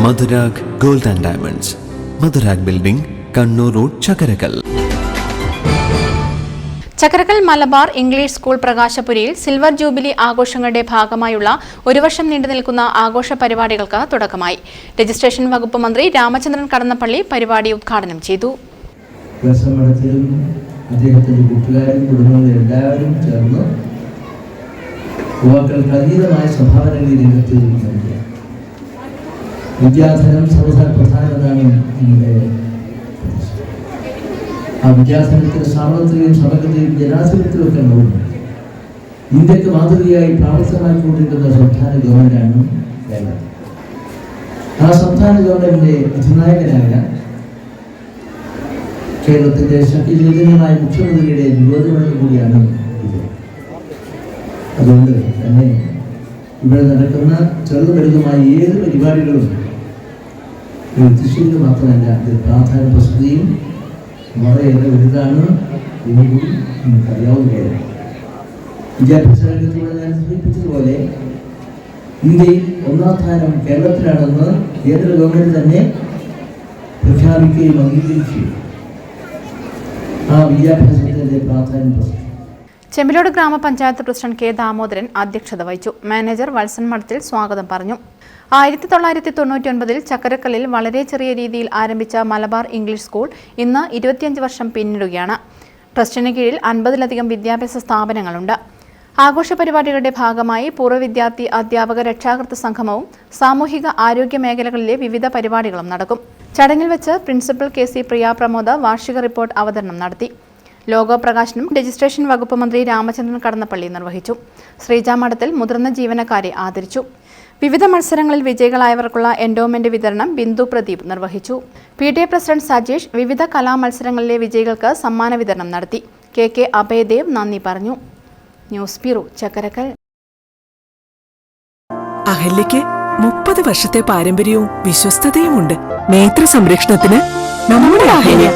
Madhurag gold and diamonds, Madhurag building, Kannur road, Chakkarakkal. Chakkarakkal Malabar English school പ്രകാശപുരിയിൽ silver jubilee ആഘോഷങ്ങളുടെ ഭാഗമായുള്ള ഒരു വർഷം നീണ്ടുനിൽക്കുന്ന ആഘോഷ പരിപാടികൾക്ക് തുടക്കമായി. രജിസ്ട്രേഷൻ വകുപ്പ് മന്ത്രി രാമചന്ദ്രൻ കടന്നപ്പള്ളി പരിപാടി ഉദ്ഘാടനം ചെയ്തു. വിദ്യാധനം സർവപ്രധാനമെന്നാണ് ആ വിദ്യാസനത്തിന് സാർവത്രികയും സമഗ്രതയും ജനാധിപത്യമൊക്കെ നോക്കുന്നു. ഇന്ത്യക്ക് മാതൃകയായി പ്രാവർത്തികമാക്കിക്കൊണ്ടിരിക്കുന്ന സംസ്ഥാന ഗവൺമെന്റാണ് കേരളം. ആ സംസ്ഥാന ഗവൺമെന്റിന്റെ അധിനായകനായ കേരളത്തിന്റെ ശക്തിചൈതന്യമായ മുഖ്യമന്ത്രിയുടെ നിരോധനം കൂടിയാണ് ഇത്. അതുകൊണ്ട് തന്നെ ഇവിടെ നടക്കുന്ന ചെറുതും വലുതുമായ ഏത് പരിപാടികളും തൃശ്ശൂരിൽ മാത്രമല്ല, ഇത് പ്രാധാന്യ പ്രസിദ്ധിയും വളരെയേറെ വലുതാണ് എന്നുകൂടി നമുക്കറിയാവുന്നതാണ്. വിദ്യാഭ്യാസ രംഗത്തൂടെ ഞാൻ സൂചിപ്പിച്ചതുപോലെ ഇന്ത്യയിൽ ഒന്നാം സ്ഥാനം കേരളത്തിലാണെന്ന് കേന്ദ്ര ഗവൺമെന്റ് തന്നെ പ്രഖ്യാപിക്കുകയും അംഗീകരിക്കുകയും ആ വിദ്യാഭ്യാസത്തിന്റെ പ്രാധാന്യം പ്രസിദ്ധി. ചെമ്പിലോട് ഗ്രാമപഞ്ചായത്ത് പ്രസിഡന്റ് കെ ദാമോദരൻ അധ്യക്ഷത വഹിച്ചു. മാനേജർ വത്സൻ മഠത്തിൽ സ്വാഗതം പറഞ്ഞു. 1999 ചക്കരക്കല്ലിൽ വളരെ ചെറിയ രീതിയിൽ ആരംഭിച്ച മലബാർ ഇംഗ്ലീഷ് സ്കൂൾ ഇന്ന് 25 വർഷം പിന്നിടുകയാണ്. ട്രസ്റ്റിന് കീഴിൽ 50-ലധികം വിദ്യാഭ്യാസ സ്ഥാപനങ്ങളുണ്ട്. ആഘോഷ പരിപാടികളുടെ ഭാഗമായി പൂർവ്വ വിദ്യാർത്ഥി അധ്യാപക രക്ഷാകർതൃ സംഗമവും സാമൂഹിക ആരോഗ്യ മേഖലകളിലെ വിവിധ പരിപാടികളും നടക്കും. ചടങ്ങിൽ വെച്ച് പ്രിൻസിപ്പൽ KC പ്രിയ പ്രമോദ് വാർഷിക റിപ്പോർട്ട് അവതരണം നടത്തി. ലോഗോ പ്രകാശനം രജിസ്ട്രേഷൻ വകുപ്പ് മന്ത്രി രാമചന്ദ്രൻ കടന്നപ്പള്ളി നിർവഹിച്ചു. ശ്രീജ മഠത്തിൽ മുതിർന്ന ജീവനക്കാരെ ആദരിച്ചു. വിവിധ മത്സരങ്ങളിൽ വിജയികളായവർക്കുള്ള എൻഡോമെന്റ് വിതരണം ബിന്ദു പ്രദീപ് നിർവഹിച്ചു. PTA പ്രസിഡന്റ് സജീഷ് വിവിധ കലാമത്സരങ്ങളിലെ വിജയികൾക്ക് സമ്മാന വിതരണം നടത്തി. KK അഭയദേവ് നന്ദി പറഞ്ഞു. News bureau, Chakkarakkal. അഹല്യയ്ക്ക് 30 വർഷത്തെ പാരമ്പര്യവും വിശ്വസ്തതയുമുണ്ട്. നേത്ര സംരക്ഷണത്തിന് നമ്മുടെ അഹല്യ.